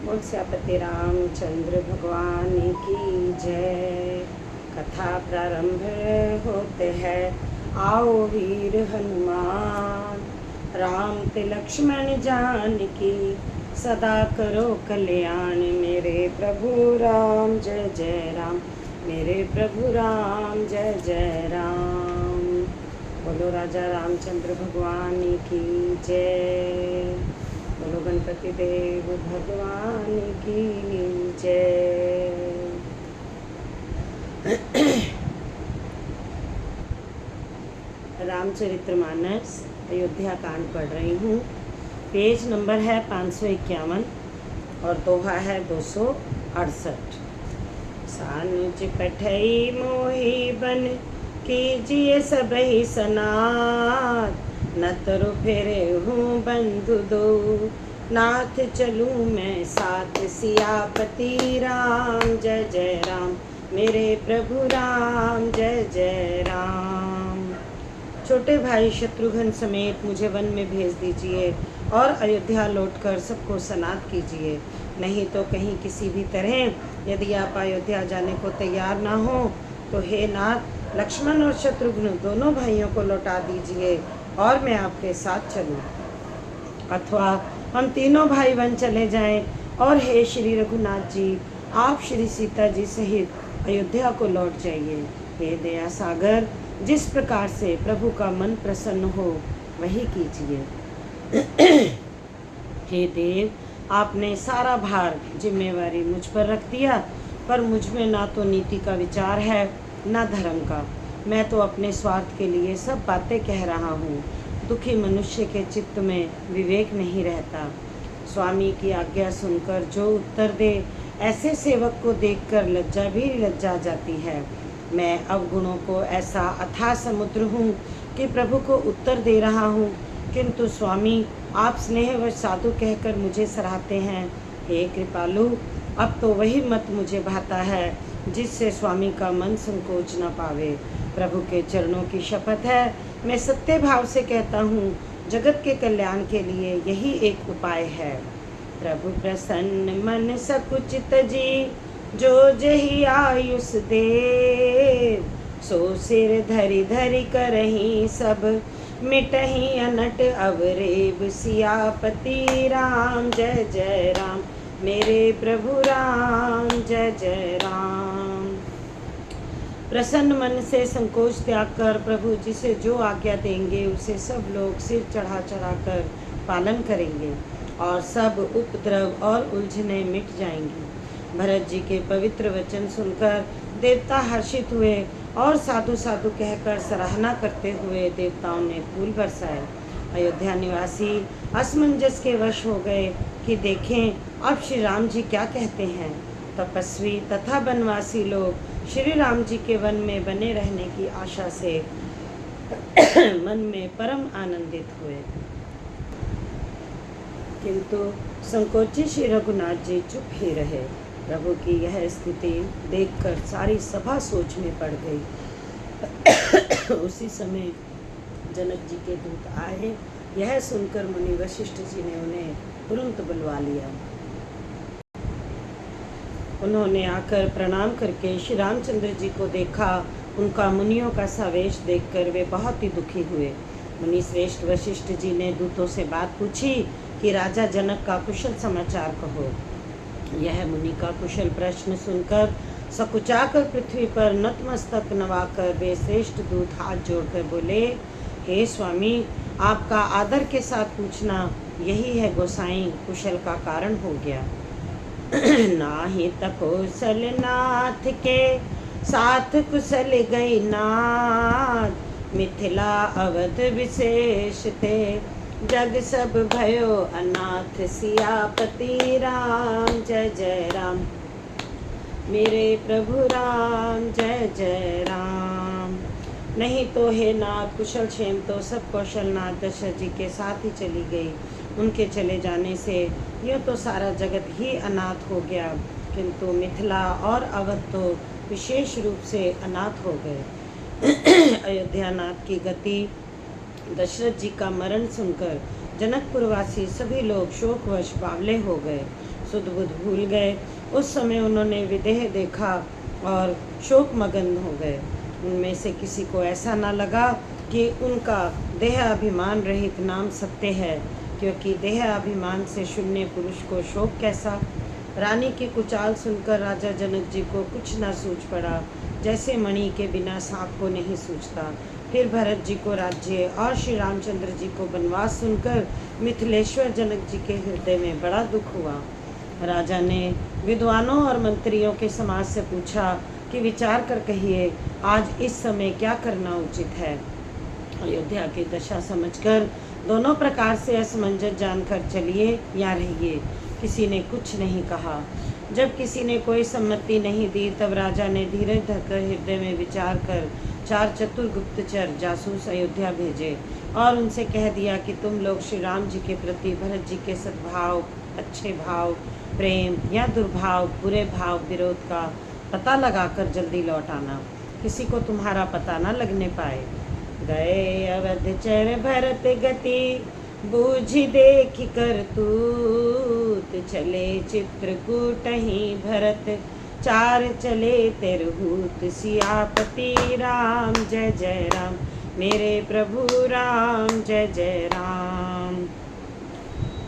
बोल सियापति रामचंद्र भगवान की जय। कथा प्रारंभ होते हैं। आओ वीर हनुमान, राम ते लक्ष्मण जानकी, सदा करो कल्याण। मेरे प्रभु राम जय जय राम, मेरे प्रभु राम जय जय राम। बोलो राजा रामचंद्र भगवान की जय। बोलो गणपति देव भगवान की जय। रामचरितमानस अयोध्या कांड पढ़ रही हूँ। पेज नंबर है 551 और दोहा है 268। सानुज पठई मोहि बन, कीजिए सबहि सनाथ। न तरु फेरे हूँ बंधु दो, नाथ चलूँ मैं साथ। सियापति राम जय जय राम, मेरे प्रभु राम जय जय राम। छोटे भाई शत्रुघ्न समेत मुझे वन में भेज दीजिए और अयोध्या लौटकर सबको सनाथ कीजिए। नहीं तो कहीं किसी भी तरह यदि आप अयोध्या जाने को तैयार ना हो तो हे नाथ, लक्ष्मण और शत्रुघ्न दोनों भाइयों को लौटा दीजिए और मैं आपके साथ चलूं। अथवा हम तीनों भाई वन चले जाएं और हे श्री रघुनाथ जी, आप श्री सीता जी सहित अयोध्या को लौट जाइए। हे दया सागर, जिस प्रकार से प्रभु का मन प्रसन्न हो वही कीजिए। हे देव, आपने सारा भार जिम्मेवारी मुझ पर रख दिया, पर मुझ में ना तो नीति का विचार है ना धर्म का। मैं तो अपने स्वार्थ के लिए सब बातें कह रहा हूँ। दुखी मनुष्य के चित्त में विवेक नहीं रहता। स्वामी की आज्ञा सुनकर जो उत्तर दे, ऐसे सेवक को देखकर लज्जा भी लज्जा जाती है। मैं अवगुणों को ऐसा अथाह समुद्र हूँ कि प्रभु को उत्तर दे रहा हूँ, किंतु स्वामी आप स्नेहवश साधु कहकर मुझे सराहते हैं। हे कृपालु, अब तो वही मत मुझे भाता है जिससे स्वामी का मन संकोच न पावे। प्रभु के चरणों की शपथ है, मैं सत्य भाव से कहता हूँ, जगत के कल्याण के लिए यही एक उपाय है। प्रभु प्रसन्न मन सकुचित जी, जो जही आयुष दे। सो सिर धरि धरि करही सब, मिटही अनट अवरेब। सियापति राम जय जय राम, मेरे प्रभु राम जय जय राम। प्रसन्न मन से संकोच त्याग कर प्रभु जिसे जो आज्ञा देंगे उसे सब लोग सिर चढ़ा चढ़ा कर पालन करेंगे और सब उपद्रव और उलझने मिट जाएंगी। भरत जी के पवित्र वचन सुनकर देवता हर्षित हुए और साधु साधु कहकर सराहना करते हुए देवताओं ने फूल बरसाए। अयोध्या निवासी असमंजस के वश हो गए कि देखें अब श्री राम जी क्या कहते हैं। तपस्वी तथा वनवासी लोग श्री राम जी के वन में बने रहने की आशा से मन में परम आनंदित हुए, किंतु संकोची श्री रघुनाथ जी चुप ही रहे। प्रभु की यह स्थिति देखकर सारी सभा सोच में पड़ गई। उसी समय जनक जी के दूत आए। यह सुनकर मुनि वशिष्ठ जी ने उन्हें तुरंत बुलवा लिया। उन्होंने आकर प्रणाम करके श्री रामचंद्र जी को देखा। उनका मुनियों का सा वेश देखकर वे बहुत ही दुखी हुए। मुनि श्रेष्ठ वशिष्ठ जी ने दूतों से बात पूछी कि राजा जनक का कुशल समाचार कहो। यह मुनि का कुशल प्रश्न सुनकर सकुचाकर पृथ्वी पर नतमस्तक नवाकर वे श्रेष्ठ दूत हाथ जोड़कर बोले, हे स्वामी, आपका आदर के साथ पूछना यही है गोसाई कुशल का कारण हो गया। नाही तकोसल नाथ के साथ कुशल गई नाथ। मिथिला अवध विशेष थे, जग सब भयो अनाथ। सियापति राम जय जय राम, मेरे प्रभु राम जय जय राम। नहीं तो हे नाथ, कुशल क्षेम तो सब कौशलनाथ दशरथ जी के साथ ही चली गई। उनके चले जाने से यह तो सारा जगत ही अनाथ हो गया, किंतु मिथिला और अवध तो विशेष रूप से अनाथ हो गए। अयोध्यानाथ की गति, दशरथ जी का मरण सुनकर जनकपुरवासी सभी लोग शोकवश बावले हो गए। सुध बुध भूल गए। उस समय उन्होंने विदेह देखा और शोकमग्न हो गए। उनमें से किसी को ऐसा न लगा कि उनका देह अभिमान रहित नाम सत्य है, क्योंकि देह अभिमान से शून्य पुरुष को शोक कैसा। रानी की कुचाल सुनकर राजा जनक जी को कुछ न सूझ पड़ा, जैसे मणि के बिना सांप को नहीं सूझता। फिर भरत जी को राज्य और श्री रामचंद्र जी को वनवास सुनकर मिथिलेश्वर जनक जी के हृदय में बड़ा दुख हुआ। राजा ने विद्वानों और मंत्रियों के समाज से पूछा कि विचार कर कहिए, आज इस समय क्या करना उचित है। अयोध्या की दशा समझकर दोनों प्रकार से असमंजस जानकर चलिए या रहिए। किसी ने कुछ नहीं कहा। जब किसी ने कोई सम्मति नहीं दी, तब राजा ने धीरज धरकर हृदय में विचार कर 4 चतुर गुप्तचर जासूस अयोध्या भेजे और उनसे कह दिया कि तुम लोग श्री राम जी के प्रति भरत जी के सद्भाव, अच्छे भाव, प्रेम या दुर्भाव, बुरे भाव, विरोध का पता लगाकर जल्दी लौट आना, किसी को तुम्हारा पता न लगने पाए। गए अवध चर भरत गति, बूझी देख करतूत, चले चित्रकूट ही भरत, 4 चले तिरहूत, सियापति राम जय जय राम, मेरे प्रभु राम जय जय राम।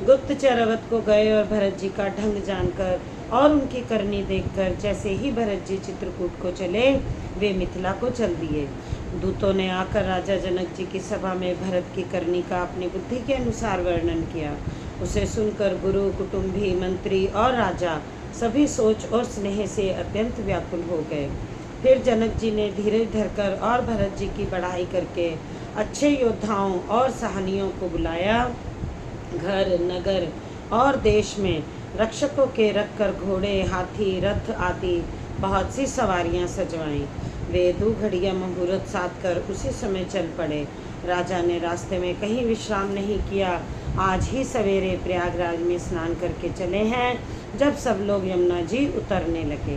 गुप्तचर अवध को गए और भरत जी का ढंग जानकर और उनकी करनी देखकर जैसे ही भरत जी चित्रकूट को चले, वे मिथिला को चल दिए। दूतों ने आकर राजा जनक जी की सभा में भरत की करनी का अपनी बुद्धि के अनुसार वर्णन किया। उसे सुनकर गुरु, कुटुंबी, मंत्री और राजा सभी सोच और स्नेह से अत्यंत व्याकुल हो गए। फिर जनक जी ने धीरज धरकर और भरत जी की बढ़ाई करके अच्छे योद्धाओं और सहानियों को बुलाया। घर, नगर और देश में रक्षकों के रखकर घोड़े, हाथी, रथ आदि बहुत सी सवारियां सजवाईं। वे 2 घड़ियां मुहूर्त साध कर उसी समय चल पड़े। राजा ने रास्ते में कहीं विश्राम नहीं किया। आज ही सवेरे प्रयागराज में स्नान करके चले हैं, जब सब लोग यमुना जी उतरने लगे।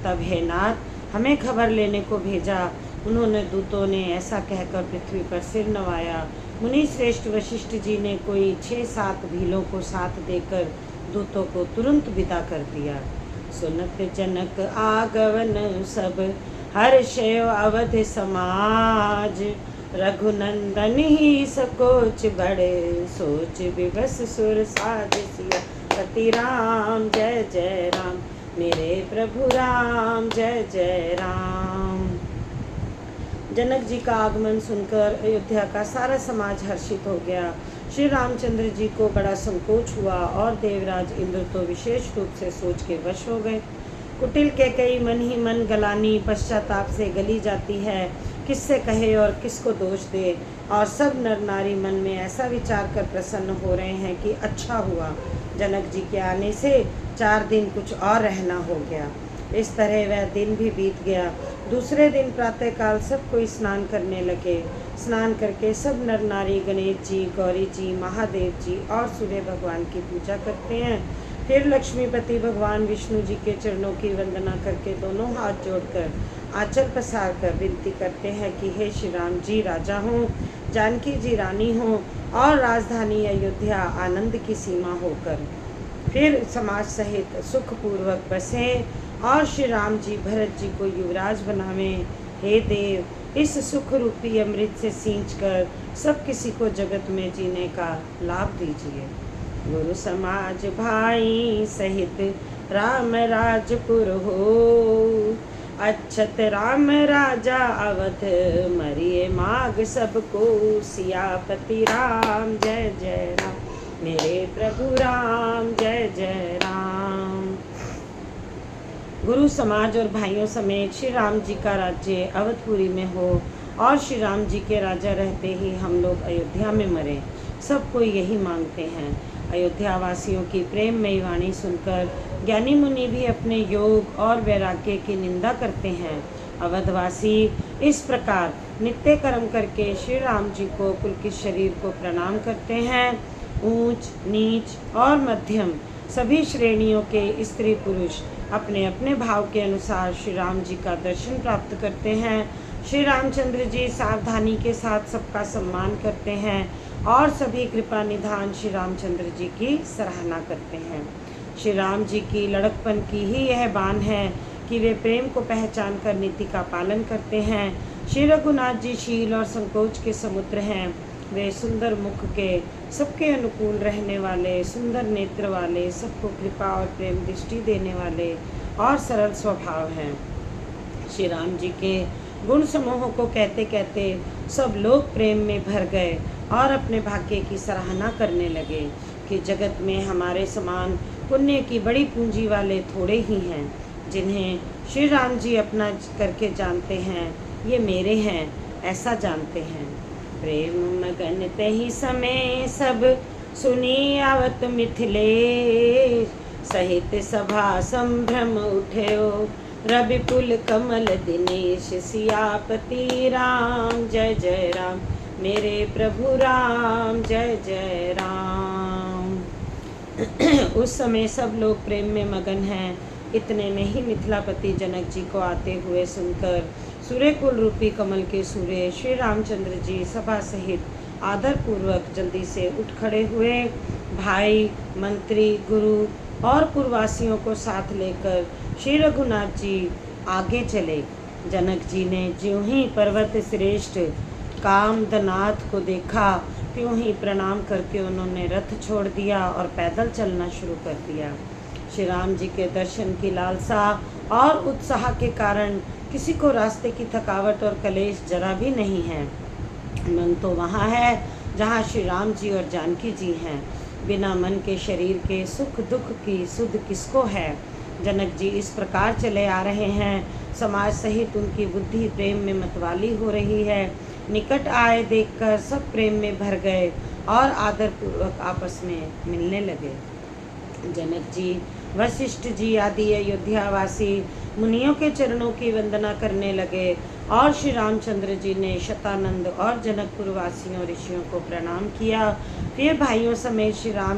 तब हे नाथ, हमें खबर लेने को भेजा। उन्होंने दूतों ने ऐसा कहकर पृथ्वी पर सिर नवाया। मुनि श्रेष्ठ वशिष्ठ जी ने कोई 6-7 भीलों को साथ देकर दूतों को तुरंत विदा कर दिया। सुनत जनक आगमन सब, हर्षे अवध समाज, रघुनंदन ही सकोच बड़े, सोच विवश सुर साज, सियापति राम जय जय राम, मेरे प्रभु राम जय जय राम। जनक जी का आगमन सुनकर अयोध्या का सारा समाज हर्षित हो गया। श्री रामचंद्र जी को बड़ा संकोच हुआ और देवराज इंद्र तो विशेष रूप से सोच के वश हो गए। कुटिल के कई मन ही मन गलानी पश्चाताप से गली जाती है, किससे कहे और किसको दोष दे। और सब नर नारी मन में ऐसा विचार कर प्रसन्न हो रहे हैं कि अच्छा हुआ जनक जी के आने से 4 दिन कुछ और रहना हो गया। इस तरह वह दिन भी बीत गया। दूसरे दिन प्रातःकाल सब कोई स्नान करने लगे। स्नान करके सब नर नारी गणेश जी, गौरी जी, महादेव जी और सूर्य भगवान की पूजा करते हैं। फिर लक्ष्मीपति भगवान विष्णु जी के चरणों की वंदना करके दोनों हाथ जोड़कर आंचल पसार कर विनती करते हैं कि हे श्री राम जी राजा हों, जानकी जी रानी हों और राजधानी अयोध्या आनंद की सीमा होकर फिर समाज सहित सुखपूर्वक बसें और श्री राम जी भरत जी को युवराज बनावें। हे देव, इस सुख रूपी अमृत से सींच कर सब किसी को जगत में जीने का लाभ दीजिए। गुरु समाज भाई सहित राम राजपुर हो, अच्छत राम राजा अवध, मरिए माग सबको, सियापति राम जय जय राम, मेरे प्रभु राम जय जय राम। गुरु समाज और भाइयों समेत श्री राम जी का राज्य अवधपुरी में हो और श्री राम जी के राजा रहते ही हम लोग अयोध्या में मरें, सब कोई यही मांगते हैं। अयोध्या वासियों की प्रेममयी वाणी सुनकर ज्ञानी मुनि भी अपने योग और वैराग्य की निंदा करते हैं। अवधवासी इस प्रकार नित्य कर्म करके श्री राम जी को पुलकित शरीर को प्रणाम करते हैं। ऊंच, नीच और मध्यम सभी श्रेणियों के स्त्री पुरुष अपने अपने भाव के अनुसार श्री राम जी का दर्शन प्राप्त करते हैं। श्री रामचंद्र जी सावधानी के साथ सबका सम्मान करते हैं और सभी कृपा निधान श्री रामचंद्र जी की सराहना करते हैं। श्री राम जी की लड़कपन की ही यह बान है कि वे प्रेम को पहचान कर नीति का पालन करते हैं। श्री रघुनाथ जी शील और संकोच के समुद्र हैं। वे सुंदर मुख के, सबके अनुकूल रहने वाले, सुंदर नेत्र वाले, सबको कृपा और प्रेम दृष्टि देने वाले और सरल स्वभाव हैं। श्री राम जी के गुण समूहों को कहते कहते सब लोग प्रेम में भर गए और अपने भाग्य की सराहना करने लगे कि जगत में हमारे समान पुण्य की बड़ी पूंजी वाले थोड़े ही हैं, जिन्हें श्री राम जी अपना करके जानते हैं। ये मेरे हैं ऐसा जानते हैं। प्रेम मगन तहि समय सब सुनी आवत मिथिलेश, सहित सभा संभ्रम उठ्यो रवि पुल कमल दिनेश। सियापति राम जय जय राम, मेरे प्रभु राम जय जय राम। उस समय सब लोग प्रेम में मगन हैं। इतने में ही मिथिलापति जनक जी को आते हुए सुनकर सूर्य कुल रूपी कमल के सूर्य श्री रामचंद्र जी सभा सहित आदर पूर्वक जल्दी से उठ खड़े हुए। भाई, मंत्री, गुरु और पूर्ववासियों को साथ लेकर श्री रघुनाथ जी आगे चले। जनक जी ने ज्यों ही पर्वत श्रेष्ठ कामदनाथ को देखा, त्यों ही प्रणाम करके उन्होंने रथ छोड़ दिया और पैदल चलना शुरू कर दिया। श्री राम जी के दर्शन की लालसा और उत्साह के कारण किसी को रास्ते की थकावट और कलेश जरा भी नहीं है। मन तो वहाँ है जहाँ श्री राम जी और जानकी जी हैं। बिना मन के शरीर के सुख दुख की सुध किसको है। जनक जी इस प्रकार चले आ रहे हैं। समाज सहित उनकी बुद्धि प्रेम में मतवाली हो रही है। निकट आए देखकर सब प्रेम में भर गए और आदरपूर्वक आपस में मिलने लगे। जनक जी, वशिष्ठ जी आदि अयोध्यावासी मुनियों के चरणों की वंदना करने लगे और श्री रामचंद्र जी ने शतानंद और जनकपुर वासियों ऋषियों को प्रणाम किया। फिर भाइयों समेत श्री राम